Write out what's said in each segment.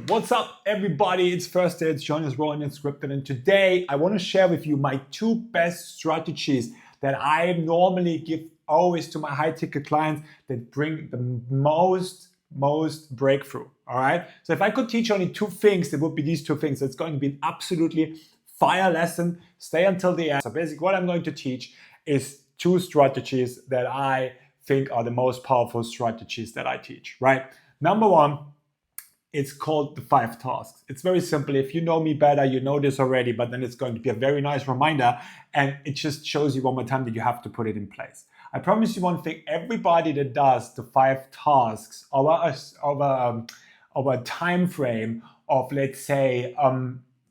What's up, everybody? It's Thursday, it's Johannes rolling and scripted, and today I want to share with you my 2 best strategies that I normally give always to my high-ticket clients that bring the most breakthrough, all right? So if I could teach only 2 things, it would be these 2 things. It's going to be an absolutely fire lesson. Stay until the end. So basically what I'm going to teach is 2 strategies that I think are the most powerful strategies that I teach, right? Number 1, it's called the 5 tasks. It's very simple. If you know me better, you know this already, but then it's going to be a very nice reminder, and it just shows you one more time that you have to put it in place. I promise you one thing, everybody that does the 5 tasks over a time frame of, let's say,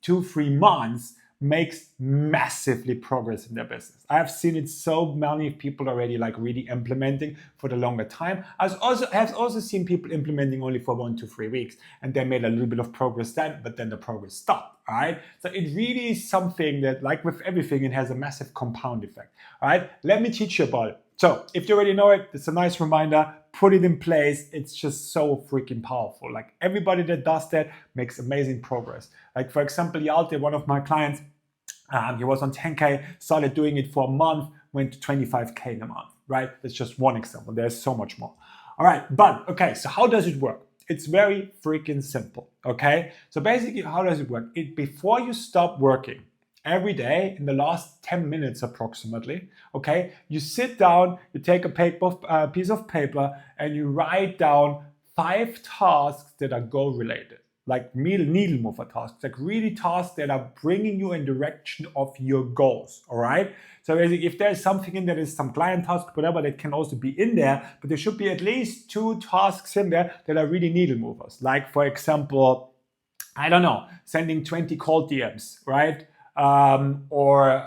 2-3 months, makes massively progress in their business. I have seen it so many people already like really implementing for the longer time. I have also seen people implementing only for 1 to 3 weeks, and they made a little bit of progress then, but then the progress stopped. All right. So it really is something that, like with everything, it has a massive compound effect. All right. Let me teach you about it. So if you already know it, it's a nice reminder. Put it in place. It's just so freaking powerful. Like everybody that does that makes amazing progress. Like for example, Yalte, one of my clients, he was on 10K, started doing it for a month, went to 25K in a month, right? That's just one example. There's so much more. All right, but okay, so how does it work? It's very freaking simple, okay? So basically, how does it work? Before you stop working, every day in the last 10 minutes approximately, okay, you sit down, you take a piece of paper, and you write down 5 tasks that are goal related, like needle mover tasks, like really tasks that are bringing you in direction of your goals, all right? So basically, if there's something in there, there's some client task, whatever, that can also be in there, but there should be at least 2 tasks in there that are really needle movers. Like for example, I don't know, sending 20 cold DMs, right? Or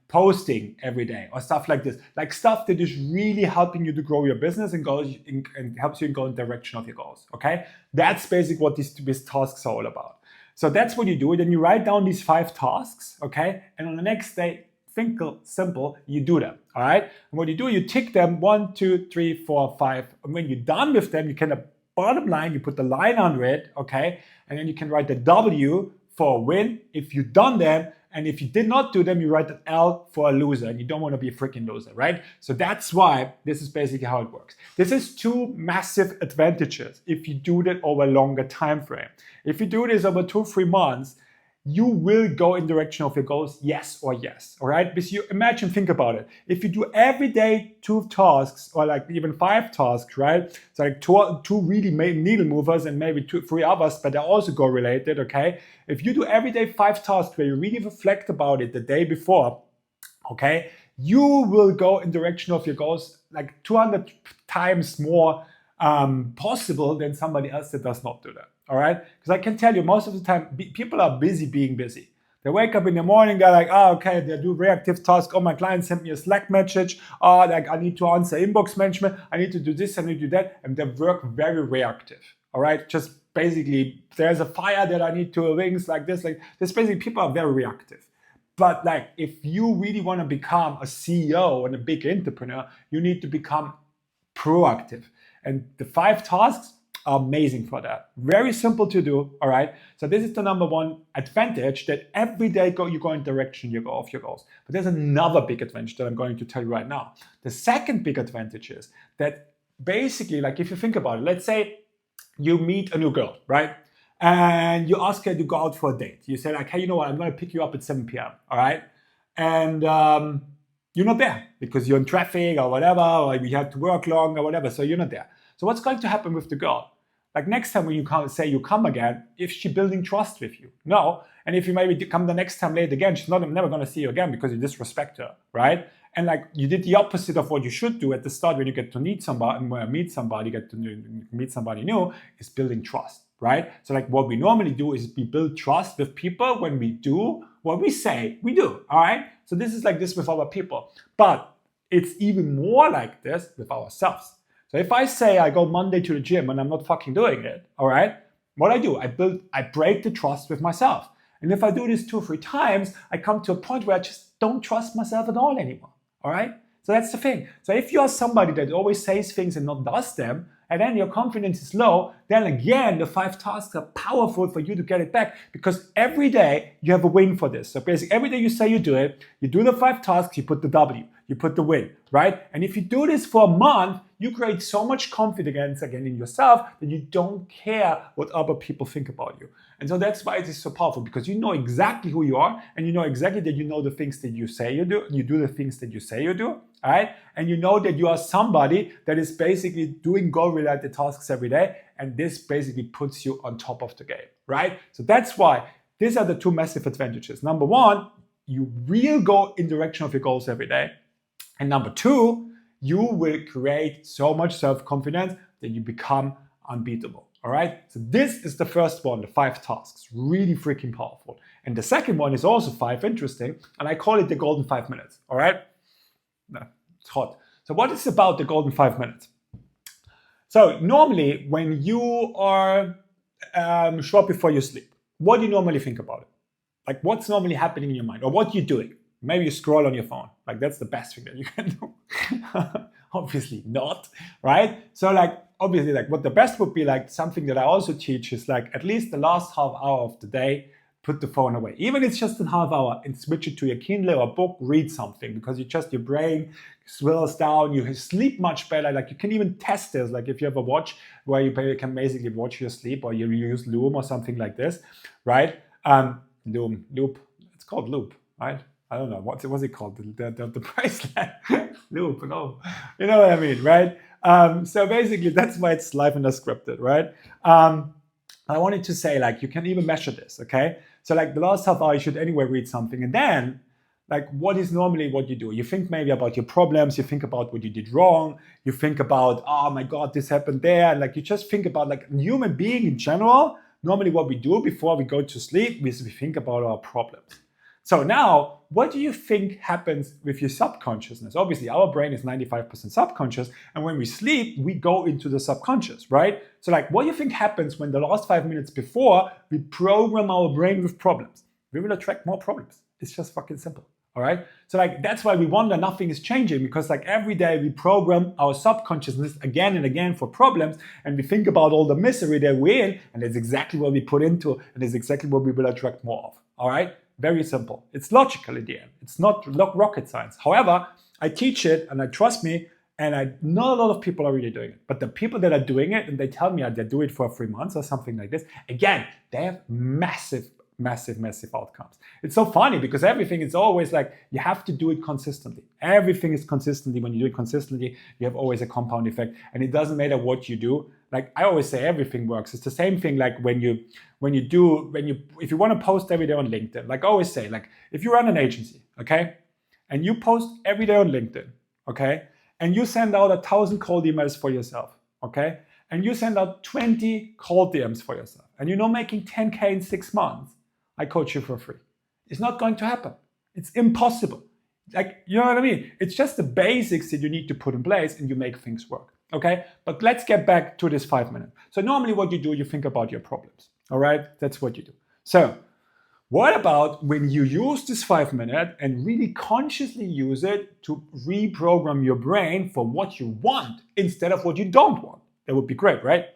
posting every day or stuff like this, like stuff that is really helping you to grow your business and helps you go in the direction of your goals. Okay, that's basically what these tasks are all about. So that's what you do. Then you write down these 5 tasks, okay, and on the next day, simple, you do them. All right, and what you do, you tick them 1, 2, 3, 4, 5, and when you're done with them, you can bottom line, you put the line under it, okay, and then you can write the W for a win if you've done them. And if you did not do them, you write an L for a loser, and you don't want to be a freaking loser, right? So that's why this is basically how it works. This is 2 massive advantages if you do that over a longer time frame. If you do this over 2-3 months, you will go in direction of your goals, yes or yes, all right? Because you imagine, think about it. If you do every day 2 tasks or like even 5 tasks, right? So like 2 really needle movers and maybe 3 others, but they're also goal related, okay? If you do every day 5 tasks where you really reflect about it the day before, okay, you will go in direction of your goals like 200 times more possible than somebody else that does not do that. All right, because I can tell you, most of the time, people are busy being busy. They wake up in the morning, they're like, oh, okay, they do reactive tasks. Oh, my client sent me a Slack message. Oh, like I need to answer inbox management. I need to do this, I need to do that. And they work very reactive. All right, just basically, there's a fire that I need to wings like this. Basically, people are very reactive. But like, if you really want to become a CEO and a big entrepreneur, you need to become proactive. And the 5 tasks are amazing for that. Very simple to do, all right? So this is the number 1 advantage, that every day you go in direction of your goals. But there's another big advantage that I'm going to tell you right now. The second big advantage is that basically, like if you think about it, let's say you meet a new girl, right? And you ask her to go out for a date. You say like, hey, you know what? I'm going to pick you up at 7 p.m., all right? And you're not there because you're in traffic or whatever, or you have to work long or whatever, so you're not there. So what's going to happen with the girl? Like next time when you come again, if she's building trust with you? No. And if you maybe come the next time late again, she's never going to see you again because you disrespect her, right? And like you did the opposite of what you should do at the start when you get to meet somebody new, is building trust, right? So like what we normally do is we build trust with people when we do what we say we do, all right? So this is like this with other people, but it's even more like this with ourselves. So if I say I go Monday to the gym and I'm not fucking doing it, all right, what I do, I break the trust with myself. And if I do this 2 or 3 times, I come to a point where I just don't trust myself at all anymore, all right? So that's the thing. So if you are somebody that always says things and not does them, and then your confidence is low, then again, the 5 tasks are powerful for you to get it back, because every day you have a win for this. So basically, every day you say you do it, you do the 5 tasks, you put the W, you put the win, right? And if you do this for a month, you create so much confidence again in yourself that you don't care what other people think about you. And so that's why it is so powerful, because you know exactly who you are, and you know exactly that you know the things that you say you do, you do the things that you say you do, all right? And you know that you are somebody that is basically doing goal-related tasks every day, and this basically puts you on top of the game, right? So that's why these are the 2 massive advantages. Number 1, you will go in direction of your goals every day. And number 2, you will create so much self-confidence that you become unbeatable. All right. So this is the first one, the 5 tasks, really freaking powerful. And the second one is also 5 interesting, and I call it the golden 5 minutes. All right. No, it's hot. So what is about the golden 5 minutes? So normally when you are short before you sleep, what do you normally think about it? Like what's normally happening in your mind, or what you're doing? Maybe you scroll on your phone. Like that's the best thing that you can do. Obviously not, right? So like obviously like what the best would be, like something that I also teach is like at least the last half hour of the day, put the phone away. Even if it's just a half hour, and switch it to your Kindle or book, read something, because your brain swells down, you sleep much better. Like you can even test this. Like if you have a watch where you can basically watch your sleep, or you use Loom or something like this, right? Loop, it's called Loop, right? I don't know, what's it called? The bracelet, Loop, no. You know what I mean, right? So basically that's why it's live and unscripted, right? I wanted to say like you can even measure this, okay? So like the last half hour you should anyway read something, and then like what is normally what you do? You think maybe about your problems, you think about what you did wrong, you think about, oh my God, this happened there, and like you just think about like human being in general. Normally what we do before we go to sleep is we think about our problems. So now, what do you think happens with your subconsciousness? Obviously, our brain is 95% subconscious, and when we sleep, we go into the subconscious, right? So like, what do you think happens when the last 5 minutes before we program our brain with problems? We will attract more problems. It's just fucking simple, all right? So like, that's why we wonder nothing is changing, because like every day we program our subconsciousness again and again for problems, and we think about all the misery that we're in, and it's exactly what we put into, and it's exactly what we will attract more of, all right? Very simple. It's logical in the end. It's not rocket science. However, I teach it, and trust me, and I know a lot of people are really doing it. But the people that are doing it, and they tell me they do it for 3 months or something like this, again, they have massive outcomes. It's so funny because everything is always like, you have to do it consistently. Everything is consistently. When you do it consistently, you have always a compound effect, and it doesn't matter what you do. Like I always say, everything works. It's the same thing like if you want to post every day on LinkedIn, like I always say, like if you run an agency, okay, and you post every day on LinkedIn, okay, and you send out 1,000 cold emails for yourself, okay, and you send out 20 cold DMs for yourself, and you're not making 10K in 6 months, I coach you for free. It's not going to happen. It's impossible. Like, you know what I mean? It's just the basics that you need to put in place, and you make things work. Okay, but let's get back to this 5 minutes. So normally what you do, you think about your problems. All right, that's what you do. So what about when you use this 5 minutes and really consciously use it to reprogram your brain for what you want instead of what you don't want? That would be great, right?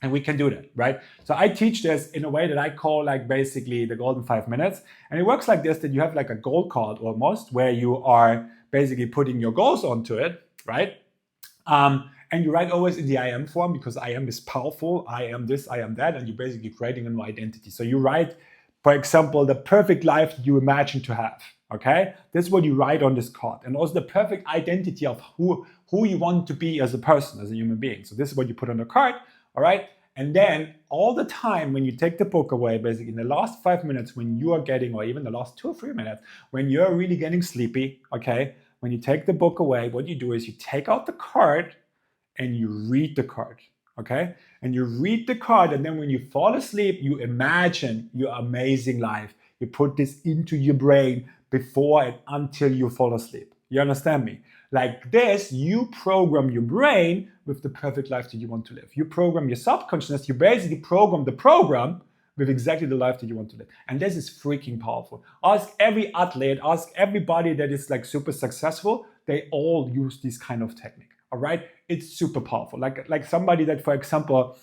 And we can do that, right? So I teach this in a way that I call like basically the golden 5 minutes. And it works like this, that you have like a goal card almost, where you are basically putting your goals onto it, right? And you write always in the I am form, because I am is powerful. I am this, I am that, and you're basically creating a new identity. So you write, for example, the perfect life you imagine to have. Okay, this is what you write on this card, and also the perfect identity of who you want to be as a person, as a human being. So this is what you put on the card. All right, and then all the time when you take the book away, basically in the last 5 minutes, when you are getting, or even the last 2 or 3 minutes, when you're really getting sleepy, okay, when you take the book away, what you do is you take out the card and you read the card, okay? And you read the card, and then when you fall asleep, you imagine your amazing life. You put this into your brain before and until you fall asleep. You understand me? Like this, you program your brain with the perfect life that you want to live. You program your subconsciousness, you basically program the program with exactly the life that you want to live. And this is freaking powerful. Ask every athlete, ask everybody that is like super successful, they all use this kind of technique. All right, it's super powerful. Like somebody that, for example,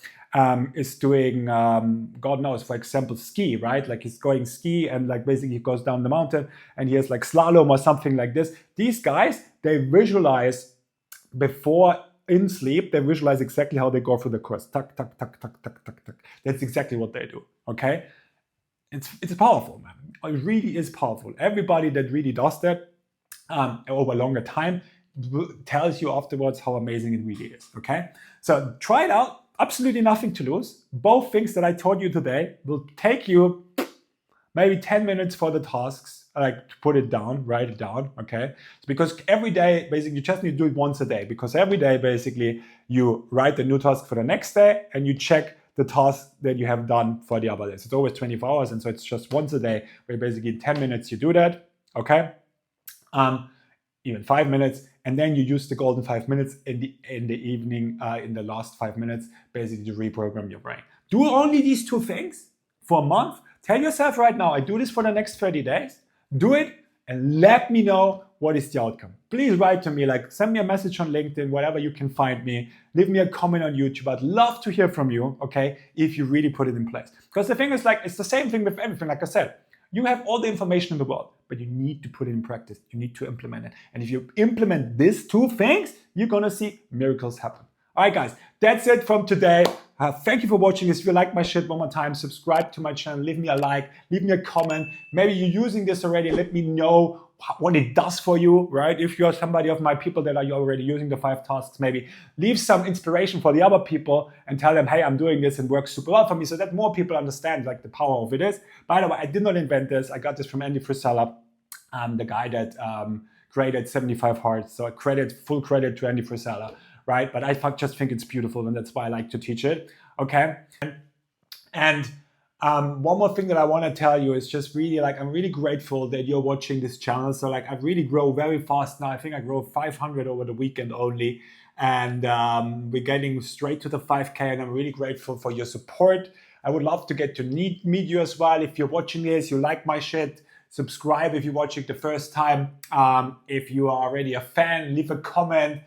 is doing, God knows, for example, ski, right? Like he's going ski and like basically he goes down the mountain and he has like slalom or something like this. These guys, they visualize before in sleep, they visualize exactly how they go through the course. Tuck, tuck, tuck, tuck, tuck, tuck, tuck. That's exactly what they do, okay? It's powerful, man. It really is powerful. Everybody that really does that over a longer time tells you afterwards how amazing it really is, okay? So try it out. Absolutely nothing to lose. Both things that I taught you today will take you maybe 10 minutes for the tasks, like to put it down, write it down, okay? It's because every day, basically, you just need to do it once a day, because every day, basically, you write the new task for the next day and you check the task that you have done for the other days. It's always 24 hours, and so it's just once a day, where basically in 10 minutes you do that, okay? Even 5 minutes, and then you use the golden 5 minutes in the evening, in the last 5 minutes, basically to reprogram your brain. Do only these two things for a month. Tell yourself right now, I do this for the next 30 days. Do it and let me know what is the outcome. Please write to me, like send me a message on LinkedIn, whatever you can find me. Leave me a comment on YouTube. I'd love to hear from you, okay, if you really put it in place. Because the thing is, like, it's the same thing with everything, like I said. You have all the information in the world, but you need to put it in practice. You need to implement it. And if you implement these two things, you're going to see miracles happen. All right, guys, that's it from today. Thank you for watching this. If you like my shit, one more time, subscribe to my channel, leave me a like, leave me a comment. Maybe you're using this already. Let me know what it does for you, right? If you're somebody of my people that are already using the 5 tasks, maybe leave some inspiration for the other people and tell them, hey, I'm doing this and works super well for me, so that more people understand like the power of it is. By the way, I did not invent this. I got this from Andy Frisella, the guy that created 75 Hard. So full credit to Andy Frisella, right? But I just think it's beautiful, and that's why I like to teach it, okay? And one more thing that I want to tell you is just really, like, I'm really grateful that you're watching this channel. So like, I really grow very fast now. I think I grow 500 over the weekend only. And we're getting straight to the 5K, and I'm really grateful for your support. I would love to get to meet you as well. If you're watching this, you like my shit, subscribe if you're watching the first time. If you are already a fan, leave a comment,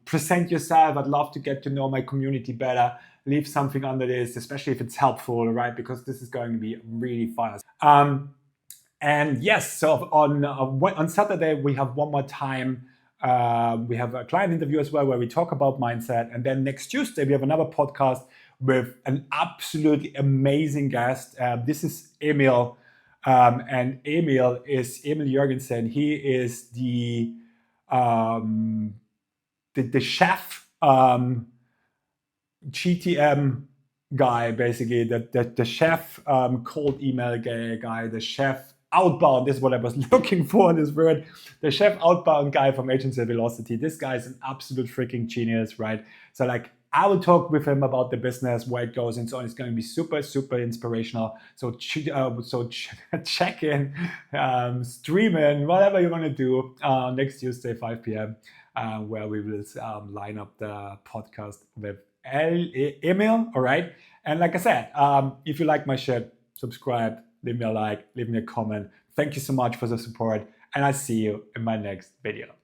present yourself. I'd love to get to know my community better. Leave something under this, especially if it's helpful, right? Because this is going to be really fast. And yes, so on Saturday, we have one more time. We have a client interview as well, where we talk about mindset. And then next Tuesday, we have another podcast with an absolutely amazing guest. This is Emil. And Emil Jørgensen. He is the chef, GTM guy, basically, the chef, cold email guy, the chef outbound. This is what I was looking for in this word. The chef outbound guy from Agency Velocity. This guy is an absolute freaking genius, right? So like, I will talk with him about the business, where it goes, and so on. It's going to be super, super inspirational. So check in, stream in, whatever you want to do, next Tuesday, 5 p.m., where we will line up the podcast with Emil, all right? And like I said, if you like my shit, subscribe, leave me a like, leave me a comment. Thank you so much for the support, and I'll see you in my next video.